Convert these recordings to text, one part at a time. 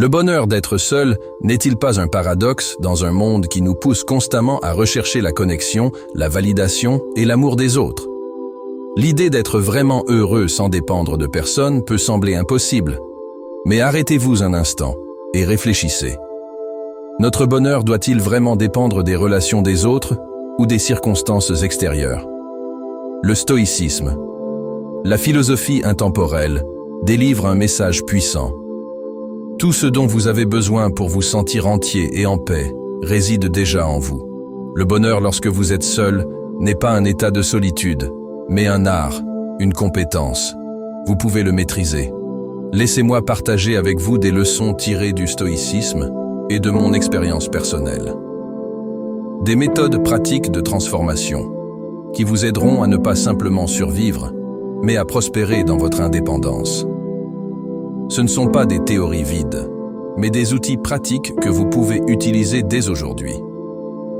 Le bonheur d'être seul n'est-il pas un paradoxe dans un monde qui nous pousse constamment à rechercher la connexion, la validation et l'amour des autres? L'idée d'être vraiment heureux sans dépendre de personne peut sembler impossible. Mais arrêtez-vous un instant et réfléchissez. Notre bonheur doit-il vraiment dépendre des relations des autres ou des circonstances extérieures? Le stoïcisme, la philosophie intemporelle, délivre un message puissant. Tout ce dont vous avez besoin pour vous sentir entier et en paix réside déjà en vous. Le bonheur lorsque vous êtes seul n'est pas un état de solitude, mais un art, une compétence. Vous pouvez le maîtriser. Laissez-moi partager avec vous des leçons tirées du stoïcisme et de mon expérience personnelle. Des méthodes pratiques de transformation qui vous aideront à ne pas simplement survivre, mais à prospérer dans votre indépendance. Ce ne sont pas des théories vides, mais des outils pratiques que vous pouvez utiliser dès aujourd'hui.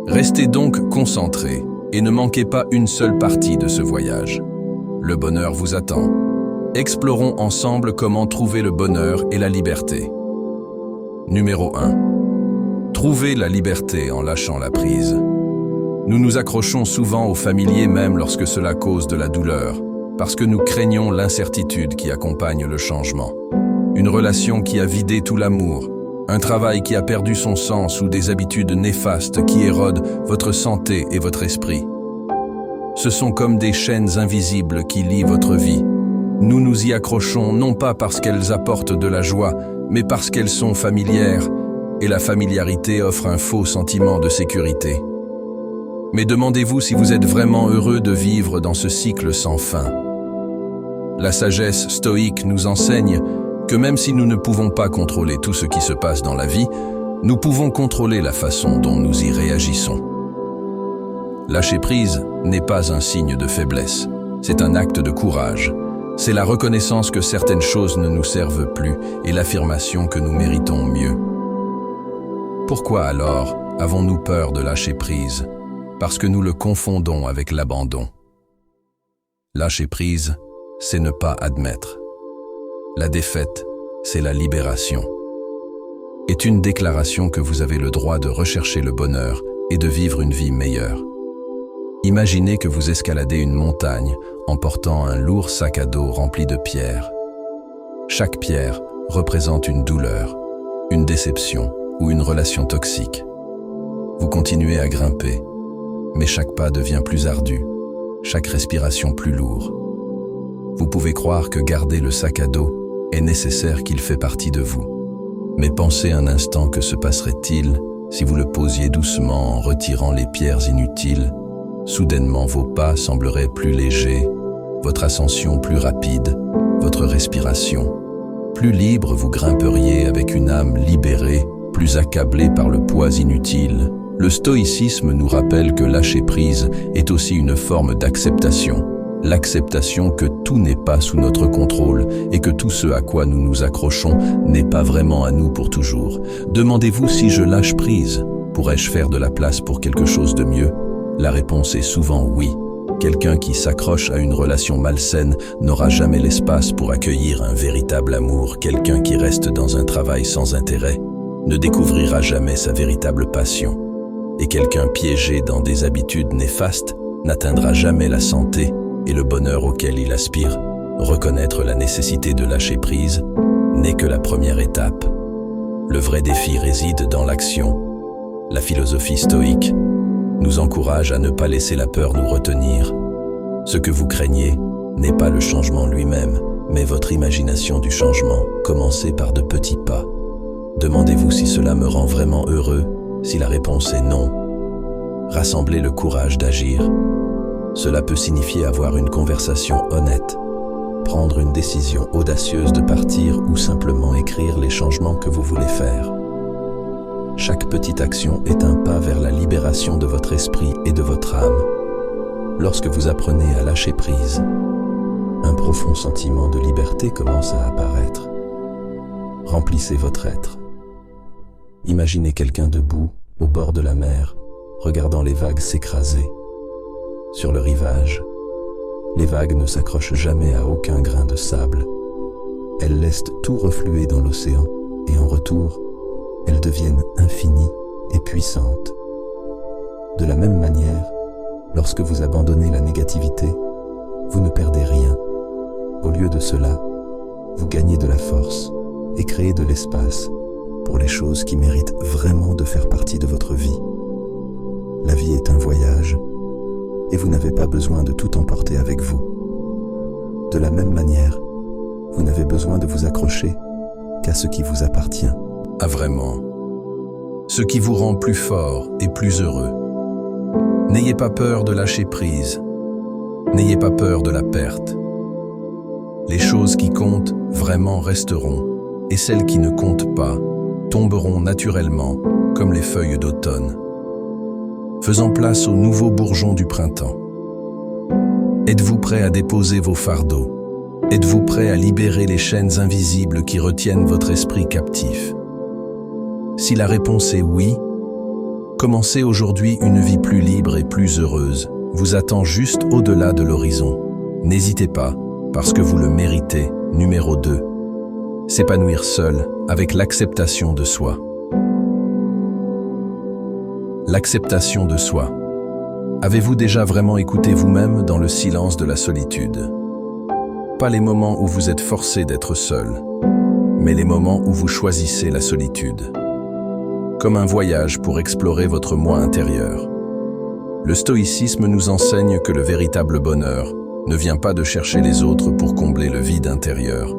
Restez donc concentrés et ne manquez pas une seule partie de ce voyage. Le bonheur vous attend. Explorons ensemble comment trouver le bonheur et la liberté. Numéro 1. Trouvez la liberté en lâchant la prise. Nous nous accrochons souvent au familier même lorsque cela cause de la douleur, parce que nous craignons l'incertitude qui accompagne le changement. Une relation qui a vidé tout l'amour, un travail qui a perdu son sens ou des habitudes néfastes qui érodent votre santé et votre esprit. Ce sont comme des chaînes invisibles qui lient votre vie. Nous nous y accrochons non pas parce qu'elles apportent de la joie, mais parce qu'elles sont familières, et la familiarité offre un faux sentiment de sécurité. Mais demandez-vous si vous êtes vraiment heureux de vivre dans ce cycle sans fin. La sagesse stoïque nous enseigne que même si nous ne pouvons pas contrôler tout ce qui se passe dans la vie, nous pouvons contrôler la façon dont nous y réagissons. Lâcher prise n'est pas un signe de faiblesse, c'est un acte de courage. C'est la reconnaissance que certaines choses ne nous servent plus et l'affirmation que nous méritons mieux. Pourquoi alors avons-nous peur de lâcher prise? Parce que nous le confondons avec l'abandon. Lâcher prise, c'est ne pas admettre. La défaite, c'est la libération. Est une déclaration que vous avez le droit de rechercher le bonheur et de vivre une vie meilleure. Imaginez que vous escaladez une montagne en portant un lourd sac à dos rempli de pierres. Chaque pierre représente une douleur, une déception ou une relation toxique. Vous continuez à grimper, mais chaque pas devient plus ardu, chaque respiration plus lourde. Vous pouvez croire que garder le sac à dos est nécessaire, qu'il fait partie de vous. Mais pensez un instant que se passerait-il si vous le posiez doucement en retirant les pierres inutiles? Soudainement, vos pas sembleraient plus légers, votre ascension plus rapide, votre respiration plus libre. Vous grimperiez avec une âme libérée, plus accablée par le poids inutile. Le stoïcisme nous rappelle que lâcher prise est aussi une forme d'acceptation. L'acceptation que tout n'est pas sous notre contrôle et que tout ce à quoi nous nous accrochons n'est pas vraiment à nous pour toujours. Demandez-vous si je lâche prise, pourrais-je faire de la place pour quelque chose de mieux? La réponse est souvent oui. Quelqu'un qui s'accroche à une relation malsaine n'aura jamais l'espace pour accueillir un véritable amour. Quelqu'un qui reste dans un travail sans intérêt ne découvrira jamais sa véritable passion. Et quelqu'un piégé dans des habitudes néfastes n'atteindra jamais la santé et le bonheur auquel il aspire. Reconnaître la nécessité de lâcher prise n'est que la première étape. Le vrai défi réside dans l'action. La philosophie stoïque nous encourage à ne pas laisser la peur nous retenir. Ce que vous craignez n'est pas le changement lui-même, mais votre imagination du changement. Commencez par de petits pas. Demandez-vous si cela me rend vraiment heureux. Si la réponse est non, rassemblez le courage d'agir. Cela peut signifier avoir une conversation honnête, prendre une décision audacieuse de partir ou simplement écrire les changements que vous voulez faire. Chaque petite action est un pas vers la libération de votre esprit et de votre âme. Lorsque vous apprenez à lâcher prise, un profond sentiment de liberté commence à apparaître. Remplissez votre être. Imaginez quelqu'un debout, au bord de la mer, regardant les vagues s'écraser. Sur le rivage, les vagues ne s'accrochent jamais à aucun grain de sable. Elles laissent tout refluer dans l'océan, et en retour, elles deviennent infinies et puissantes. De la même manière, lorsque vous abandonnez la négativité, vous ne perdez rien. Au lieu de cela, vous gagnez de la force et créez de l'espace pour les choses qui méritent vraiment de faire partie de votre vie. La vie est un voyage et vous n'avez pas besoin de tout emporter avec vous. De la même manière, vous n'avez besoin de vous accrocher qu'à ce qui vous appartient. Ah vraiment, ce qui vous rend plus fort et plus heureux. N'ayez pas peur de lâcher prise. N'ayez pas peur de la perte. Les choses qui comptent vraiment resteront, et celles qui ne comptent pas tomberont naturellement, comme les feuilles d'automne, faisant place aux nouveaux bourgeons du printemps. Êtes-vous prêt à déposer vos fardeaux? Êtes-vous prêt à libérer les chaînes invisibles qui retiennent votre esprit captif? Si la réponse est oui, commencez aujourd'hui une vie plus libre et plus heureuse, vous attend juste au-delà de l'horizon. N'hésitez pas, parce que vous le méritez. Numéro 2. S'épanouir seul avec l'acceptation de soi. L'acceptation de soi. Avez-vous déjà vraiment écouté vous-même dans le silence de la solitude? Pas les moments où vous êtes forcé d'être seul, mais les moments où vous choisissez la solitude. Comme un voyage pour explorer votre moi intérieur. Le stoïcisme nous enseigne que le véritable bonheur ne vient pas de chercher les autres pour combler le vide intérieur,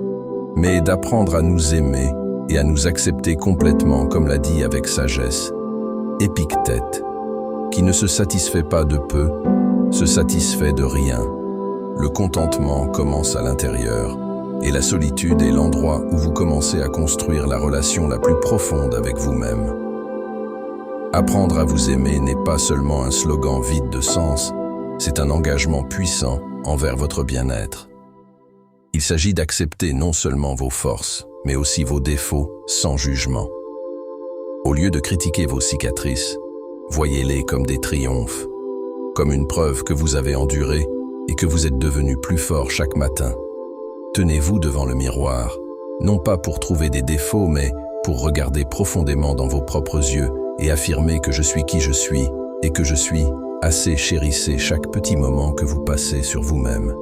mais d'apprendre à nous aimer et à nous accepter complètement, comme l'a dit avec sagesse Épictète, qui ne se satisfait pas de peu, se satisfait de rien. Le contentement commence à l'intérieur, et la solitude est l'endroit où vous commencez à construire la relation la plus profonde avec vous-même. Apprendre à vous aimer n'est pas seulement un slogan vide de sens, c'est un engagement puissant envers votre bien-être. Il s'agit d'accepter non seulement vos forces, mais aussi vos défauts sans jugement. Au lieu de critiquer vos cicatrices, voyez-les comme des triomphes, comme une preuve que vous avez enduré et que vous êtes devenu plus fort chaque matin. Tenez-vous devant le miroir, non pas pour trouver des défauts, mais pour regarder profondément dans vos propres yeux et affirmer que je suis qui je suis et que je suis assez. Chérissez chaque petit moment que vous passez sur vous-même.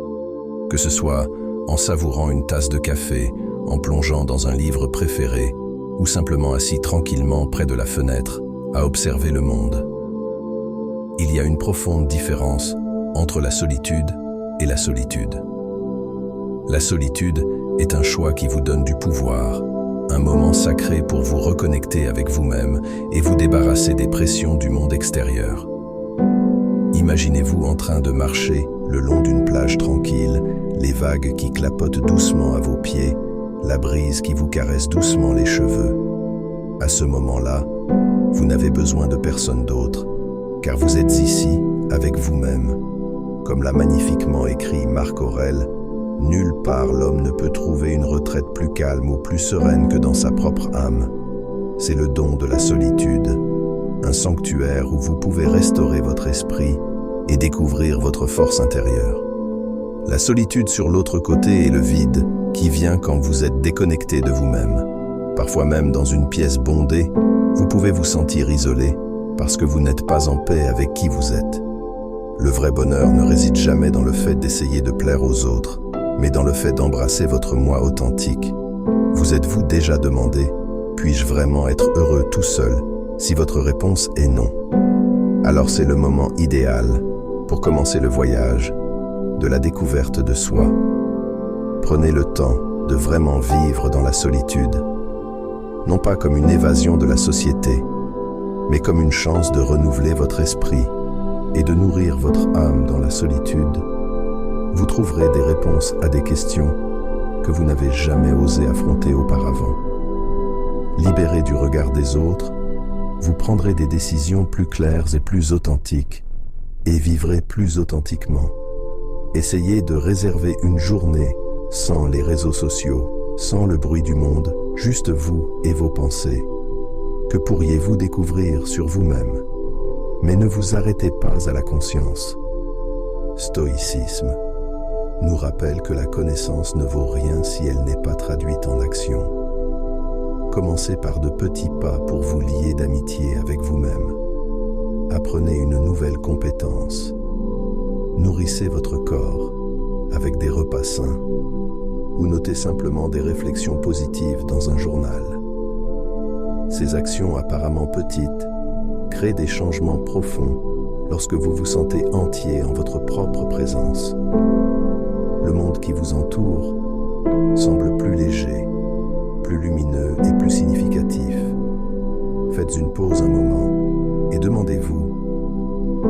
Que ce soit en savourant une tasse de café, en plongeant dans un livre préféré, ou simplement assis tranquillement près de la fenêtre, à observer le monde. Il y a une profonde différence entre la solitude et la solitude. La solitude est un choix qui vous donne du pouvoir, un moment sacré pour vous reconnecter avec vous-même et vous débarrasser des pressions du monde extérieur. Imaginez-vous en train de marcher le long d'une plage tranquille, les vagues qui clapotent doucement à vos pieds, la brise qui vous caresse doucement les cheveux. À ce moment-là, vous n'avez besoin de personne d'autre, car vous êtes ici avec vous-même. Comme l'a magnifiquement écrit Marc Aurèle, nulle part l'homme ne peut trouver une retraite plus calme ou plus sereine que dans sa propre âme. C'est le don de la solitude, un sanctuaire où vous pouvez restaurer votre esprit et découvrir votre force intérieure. La solitude sur l'autre côté est le vide qui vient quand vous êtes déconnecté de vous-même. Parfois même dans une pièce bondée, vous pouvez vous sentir isolé parce que vous n'êtes pas en paix avec qui vous êtes. Le vrai bonheur ne réside jamais dans le fait d'essayer de plaire aux autres, mais dans le fait d'embrasser votre moi authentique. Vous êtes-vous déjà demandé, puis-je vraiment être heureux tout seul? Si votre réponse est non, alors c'est le moment idéal pour commencer le voyage de la découverte de soi. Prenez le temps de vraiment vivre dans la solitude, non pas comme une évasion de la société, mais comme une chance de renouveler votre esprit et de nourrir votre âme dans la solitude. Vous trouverez des réponses à des questions que vous n'avez jamais osé affronter auparavant. Libéré du regard des autres, vous prendrez des décisions plus claires et plus authentiques et vivrez plus authentiquement. Essayez de réserver une journée sans les réseaux sociaux, sans le bruit du monde, juste vous et vos pensées. Que pourriez-vous découvrir sur vous-même? Mais ne vous arrêtez pas à la conscience. Stoïcisme nous rappelle que la connaissance ne vaut rien si elle n'est pas traduite en action. Commencez par de petits pas pour vous lier d'amitié avec vous-même. Apprenez une nouvelle compétence. Nourrissez votre corps avec des repas sains ou notez simplement des réflexions positives dans un journal. Ces actions apparemment petites créent des changements profonds lorsque vous vous sentez entier en votre propre présence. Le monde qui vous entoure semble plus léger, plus lumineux et plus significatif. Faites une pause un moment et demandez-vous,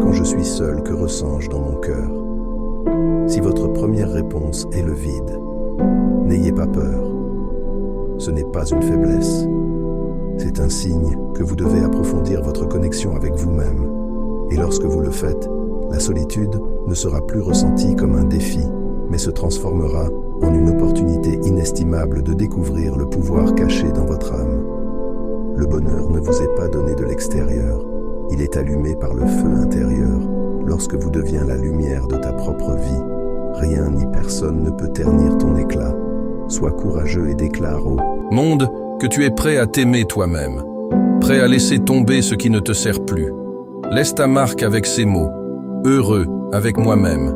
quand je suis seul, que ressens-je dans mon cœur? Si votre première réponse est le vide, n'ayez pas peur. Ce n'est pas une faiblesse. C'est un signe que vous devez approfondir votre connexion avec vous-même. Et lorsque vous le faites, la solitude ne sera plus ressentie comme un défi, mais se transformera en une opportunité inestimable de découvrir le pouvoir caché dans votre âme. Le bonheur ne vous est pas donné de l'extérieur, il est allumé par le feu intérieur. Lorsque vous deviens la lumière de ta propre vie, rien ni personne ne peut ternir ton éclat. Sois courageux et déclare au monde que tu es prêt à t'aimer toi-même, prêt à laisser tomber ce qui ne te sert plus. Laisse ta marque avec ces mots, heureux avec moi-même.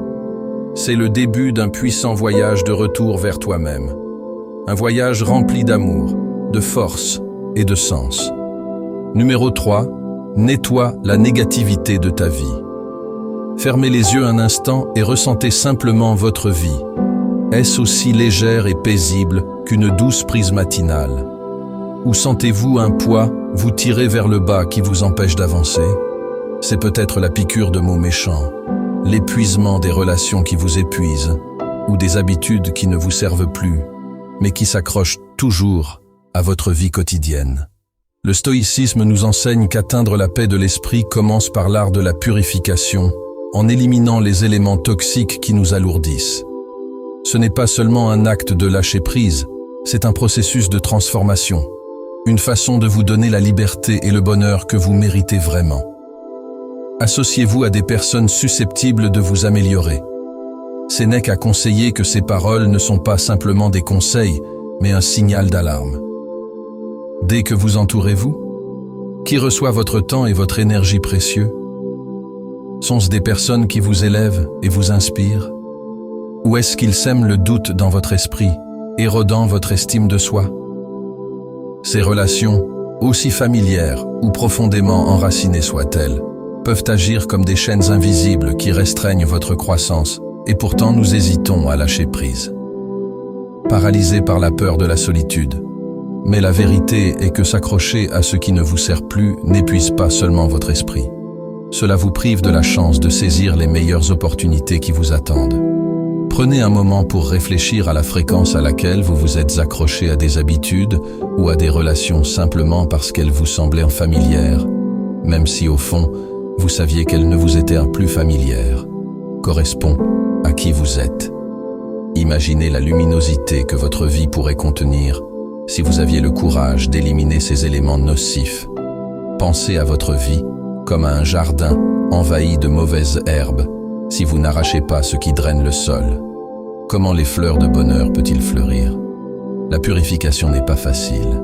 C'est le début d'un puissant voyage de retour vers toi-même. Un voyage rempli d'amour, de force et de sens. Numéro 3, nettoie la négativité de ta vie. Fermez les yeux un instant et ressentez simplement votre vie. Est-ce aussi légère et paisible qu'une douce brise matinale? Ou sentez-vous un poids vous tirer vers le bas qui vous empêche d'avancer? C'est peut-être la piqûre de mots méchants, l'épuisement des relations qui vous épuisent, ou des habitudes qui ne vous servent plus, mais qui s'accrochent toujours à votre vie quotidienne. Le stoïcisme nous enseigne qu'atteindre la paix de l'esprit commence par l'art de la purification, en éliminant les éléments toxiques qui nous alourdissent. Ce n'est pas seulement un acte de lâcher prise, c'est un processus de transformation, une façon de vous donner la liberté et le bonheur que vous méritez vraiment. Associez-vous à des personnes susceptibles de vous améliorer. Sénèque a conseillé que ces paroles ne sont pas simplement des conseils, mais un signal d'alarme. Dès que vous entourez-vous, qui reçoit votre temps et votre énergie précieux? Sont-ce des personnes qui vous élèvent et vous inspirent? Ou est-ce qu'ils sèment le doute dans votre esprit, érodant votre estime de soi? Ces relations, aussi familières ou profondément enracinées soient-elles, peuvent agir comme des chaînes invisibles qui restreignent votre croissance, et pourtant nous hésitons à lâcher prise. Paralysés par la peur de la solitude. Mais la vérité est que s'accrocher à ce qui ne vous sert plus n'épuise pas seulement votre esprit. Cela vous prive de la chance de saisir les meilleures opportunités qui vous attendent. Prenez un moment pour réfléchir à la fréquence à laquelle vous vous êtes accroché à des habitudes ou à des relations simplement parce qu'elles vous semblaient familières, même si au fond, vous saviez qu'elles ne vous étaient plus familières. Correspond à qui vous êtes. Imaginez la luminosité que votre vie pourrait contenir si vous aviez le courage d'éliminer ces éléments nocifs. Pensez à votre vie comme à un jardin envahi de mauvaises herbes si vous n'arrachez pas ce qui draine le sol. Comment les fleurs de bonheur peut-il fleurir? La purification n'est pas facile.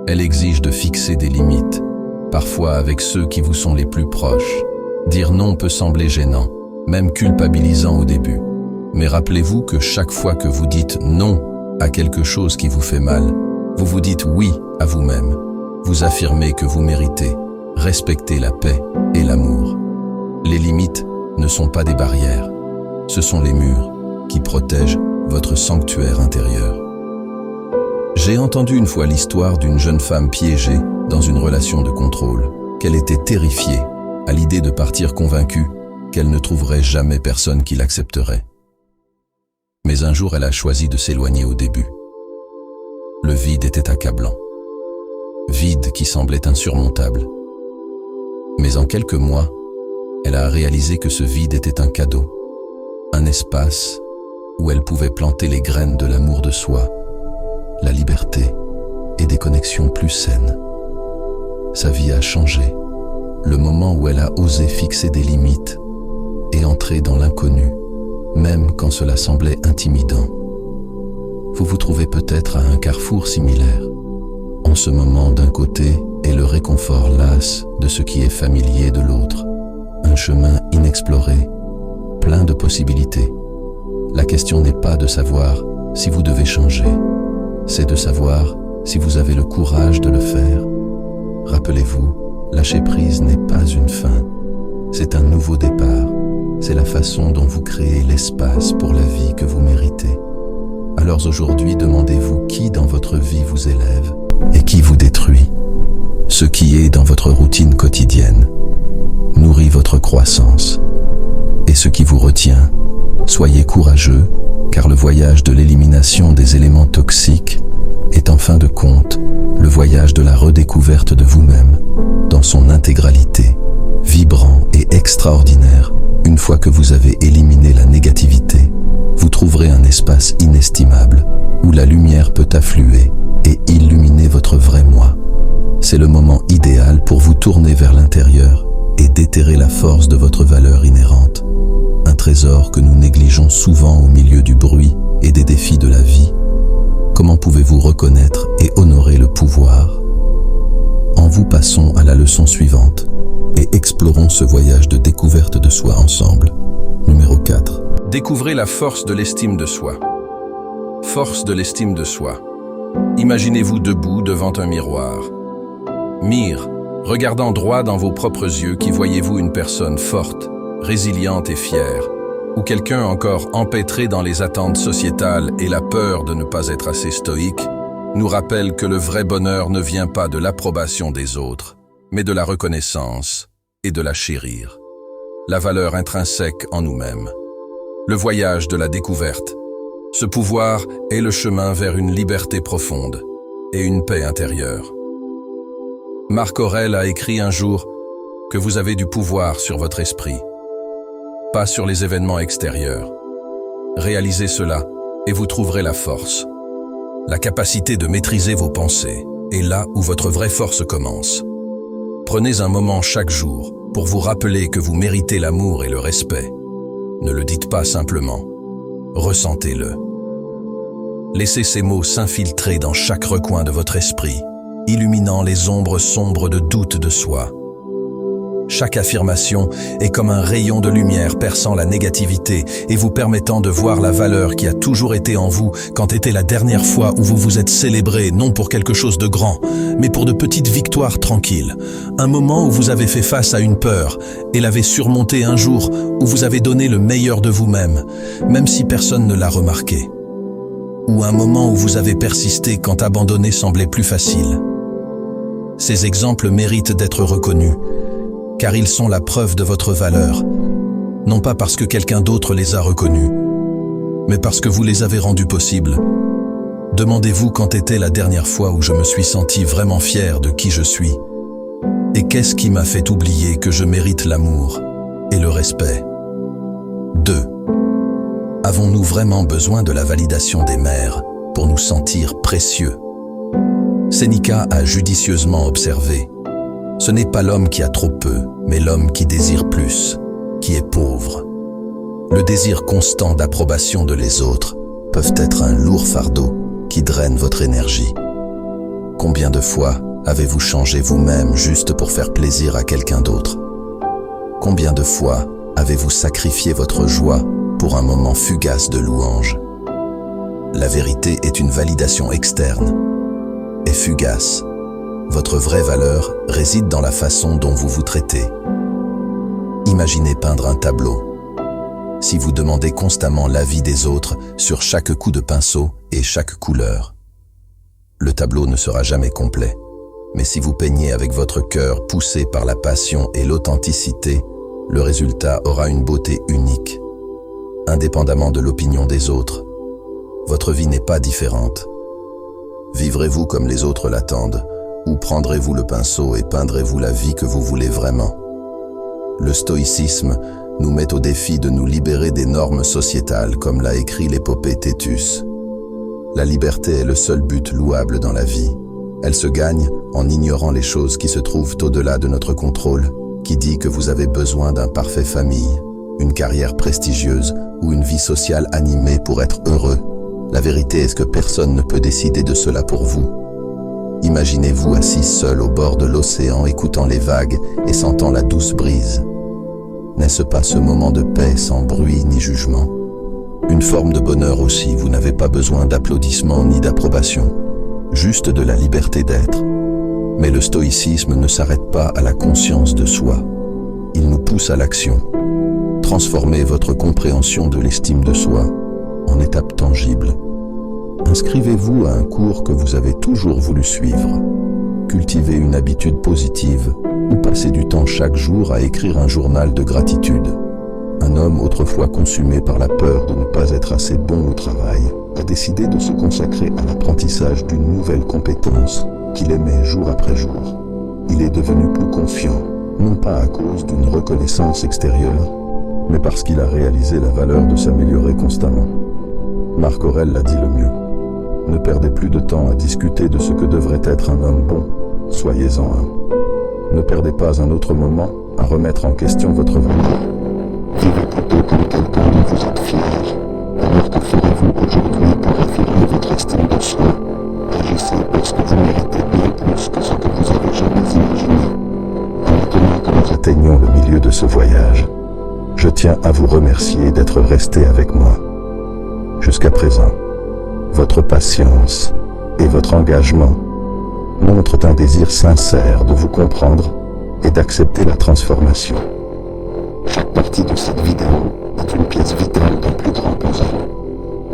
Elle exige de fixer des limites, parfois avec ceux qui vous sont les plus proches. Dire non peut sembler gênant, même culpabilisant au début. Mais rappelez-vous que chaque fois que vous dites non à quelque chose qui vous fait mal, vous vous dites oui à vous-même. Vous affirmez que vous méritez, respectez la paix et l'amour. Les limites ne sont pas des barrières, ce sont les murs qui protègent votre sanctuaire intérieur. J'ai entendu une fois l'histoire d'une jeune femme piégée dans une relation de contrôle, qu'elle était terrifiée à l'idée de partir convaincue qu'elle ne trouverait jamais personne qui l'accepterait. Mais un jour, elle a choisi de s'éloigner au début. Le vide était accablant. Vide qui semblait insurmontable. Mais en quelques mois, elle a réalisé que ce vide était un cadeau, un espace où elle pouvait planter les graines de l'amour de soi, la liberté et des connexions plus saines. Sa vie a changé, le moment où elle a osé fixer des limites et entrer dans l'inconnu, même quand cela semblait intimidant. Vous vous trouvez peut-être à un carrefour similaire, en en ce moment d'un côté et le réconfort las de ce qui est familier de l'autre. Un chemin inexploré, plein de possibilités. La question n'est pas de savoir si vous devez changer, c'est de savoir si vous avez le courage de le faire. Rappelez-vous, lâcher prise n'est pas une fin, c'est un nouveau départ. C'est la façon dont vous créez l'espace pour la vie que vous méritez. Alors aujourd'hui, demandez-vous qui dans votre vie vous élève et qui vous détruit. Ce qui est dans votre routine quotidienne nourrit votre croissance. Et ce qui vous retient, soyez courageux, car le voyage de l'élimination des éléments toxiques est en fin de compte le voyage de la redécouverte de vous-même dans son intégralité, vibrant et extraordinaire. Une fois que vous avez éliminé la négativité, vous trouverez un espace inestimable où la lumière peut affluer et illuminer votre vrai moi. C'est le moment idéal pour vous tourner vers l'intérieur et déterrer la force de votre valeur inhérente. Un trésor que nous négligeons souvent au milieu du bruit et des défis de la vie. Comment pouvez-vous reconnaître et honorer le pouvoir? En vous, passons à la leçon suivante et explorons ce voyage de découverte de soi ensemble. Numéro 4. Découvrez la force de l'estime de soi. Force de l'estime de soi. Imaginez-vous debout devant un miroir. Mire, regardant droit dans vos propres yeux, qui voyez-vous une personne forte, résiliente et fière, ou quelqu'un encore empêtré dans les attentes sociétales et la peur de ne pas être assez stoïque, nous rappelle que le vrai bonheur ne vient pas de l'approbation des autres, mais de la reconnaissance et de la chérir. La valeur intrinsèque en nous-mêmes. Le voyage de la découverte. Ce pouvoir est le chemin vers une liberté profonde et une paix intérieure. Marc Aurèle a écrit un jour que vous avez du pouvoir sur votre esprit, pas sur les événements extérieurs. Réalisez cela et vous trouverez la force. La capacité de maîtriser vos pensées est là où votre vraie force commence. Prenez un moment chaque jour pour vous rappeler que vous méritez l'amour et le respect. Ne le dites pas simplement, ressentez-le. Laissez ces mots s'infiltrer dans chaque recoin de votre esprit, illuminant les ombres sombres de doute de soi. Chaque affirmation est comme un rayon de lumière perçant la négativité et vous permettant de voir la valeur qui a toujours été en vous quand était la dernière fois où vous vous êtes célébré, non pour quelque chose de grand, mais pour de petites victoires tranquilles. Un moment où vous avez fait face à une peur et l'avez surmontée un jour où vous avez donné le meilleur de vous-même, même si personne ne l'a remarqué. Ou un moment où vous avez persisté quand abandonner semblait plus facile. Ces exemples méritent d'être reconnus, car ils sont la preuve de votre valeur, non pas parce que quelqu'un d'autre les a reconnus, mais parce que vous les avez rendus possibles. Demandez-vous quand était la dernière fois où je me suis senti vraiment fier de qui je suis, et qu'est-ce qui m'a fait oublier que je mérite l'amour et le respect. 2. Avons-nous vraiment besoin de la validation des mères pour nous sentir précieux? Sénéca a judicieusement observé: ce n'est pas l'homme qui a trop peu, mais l'homme qui désire plus, qui est pauvre. Le désir constant d'approbation de les autres peuvent être un lourd fardeau qui draine votre énergie. Combien de fois avez-vous changé vous-même juste pour faire plaisir à quelqu'un d'autre? Combien de fois avez-vous sacrifié votre joie pour un moment fugace de louange? La vérité est une validation externe et fugace. Votre vraie valeur réside dans la façon dont vous vous traitez. Imaginez peindre un tableau. Si vous demandez constamment l'avis des autres sur chaque coup de pinceau et chaque couleur, le tableau ne sera jamais complet. Mais si vous peignez avec votre cœur poussé par la passion et l'authenticité, le résultat aura une beauté unique, indépendamment de l'opinion des autres. Votre vie n'est pas différente. Vivrez-vous comme les autres l'attendent? Ou prendrez-vous le pinceau et peindrez-vous la vie que vous voulez vraiment? Le stoïcisme nous met au défi de nous libérer des normes sociétales, comme l'a écrit l'épopée Tétus. La liberté est le seul but louable dans la vie. Elle se gagne en ignorant les choses qui se trouvent au-delà de notre contrôle. Qui dit que vous avez besoin d'un parfait famille, une carrière prestigieuse ou une vie sociale animée pour être heureux? La vérité est que personne ne peut décider de cela pour vous. Imaginez-vous assis seul au bord de l'océan, écoutant les vagues et sentant la douce brise. N'est-ce pas ce moment de paix sans bruit ni jugement? Une forme de bonheur aussi, vous n'avez pas besoin d'applaudissements ni d'approbation, juste de la liberté d'être. Mais le stoïcisme ne s'arrête pas à la conscience de soi. Il nous pousse à l'action. Transformez votre compréhension de l'estime de soi en étape tangible. Inscrivez-vous à un cours que vous avez toujours voulu suivre. Cultivez une habitude positive ou passez du temps chaque jour à écrire un journal de gratitude. Un homme autrefois consumé par la peur de ne pas être assez bon au travail a décidé de se consacrer à l'apprentissage d'une nouvelle compétence qu'il aimait jour après jour. Il est devenu plus confiant, non pas à cause d'une reconnaissance extérieure, mais parce qu'il a réalisé la valeur de s'améliorer constamment. Marc Aurèle l'a dit le mieux. Ne perdez plus de temps à discuter de ce que devrait être un homme bon, soyez-en un. Ne perdez pas un autre moment à remettre en question votre valeur. Vivez plutôt comme quelqu'un dont vous êtes fier. Alors que ferez-vous aujourd'hui pour affirmer votre estime de soi? Agissez parce que vous méritez bien plus que ce que vous avez jamais imaginé. Maintenant que nous atteignons le milieu de ce voyage, je tiens à vous remercier d'être resté avec moi. Jusqu'à présent, votre patience et votre engagement montrent un désir sincère de vous comprendre et d'accepter la transformation. Chaque partie de cette vidéo est une pièce vitale d'un plus grand puzzle.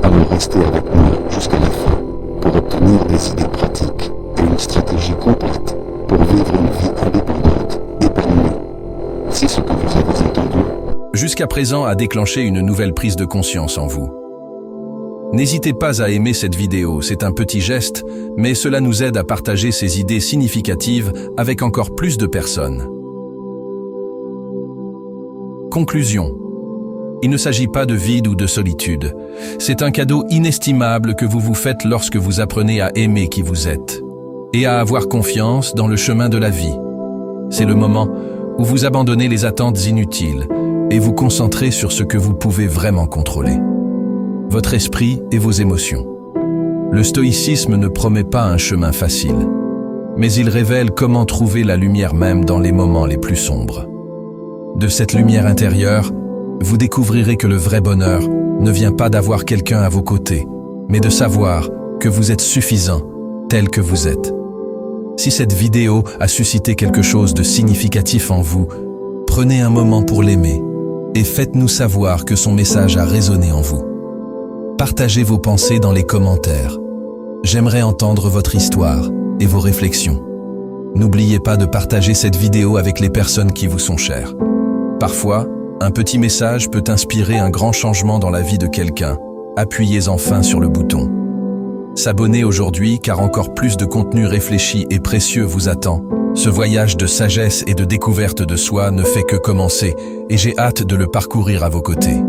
Alors restez avec moi jusqu'à la fin pour obtenir des idées pratiques et une stratégie complète pour vivre une vie indépendante, épanouie. C'est ce que vous avez entendu. Jusqu'à présent a déclenché une nouvelle prise de conscience en vous. N'hésitez pas à aimer cette vidéo, c'est un petit geste, mais cela nous aide à partager ces idées significatives avec encore plus de personnes. Conclusion. Il ne s'agit pas de vide ou de solitude. C'est un cadeau inestimable que vous vous faites lorsque vous apprenez à aimer qui vous êtes et à avoir confiance dans le chemin de la vie. C'est le moment où vous abandonnez les attentes inutiles et vous concentrez sur ce que vous pouvez vraiment contrôler. Votre esprit et vos émotions. Le stoïcisme ne promet pas un chemin facile, mais il révèle comment trouver la lumière même dans les moments les plus sombres. De cette lumière intérieure, vous découvrirez que le vrai bonheur ne vient pas d'avoir quelqu'un à vos côtés, mais de savoir que vous êtes suffisant tel que vous êtes. Si cette vidéo a suscité quelque chose de significatif en vous, prenez un moment pour l'aimer et faites-nous savoir que son message a résonné en vous. Partagez vos pensées dans les commentaires. J'aimerais entendre votre histoire et vos réflexions. N'oubliez pas de partager cette vidéo avec les personnes qui vous sont chères. Parfois, un petit message peut inspirer un grand changement dans la vie de quelqu'un. Appuyez enfin sur le bouton. S'abonner aujourd'hui car encore plus de contenu réfléchi et précieux vous attend. Ce voyage de sagesse et de découverte de soi ne fait que commencer et j'ai hâte de le parcourir à vos côtés.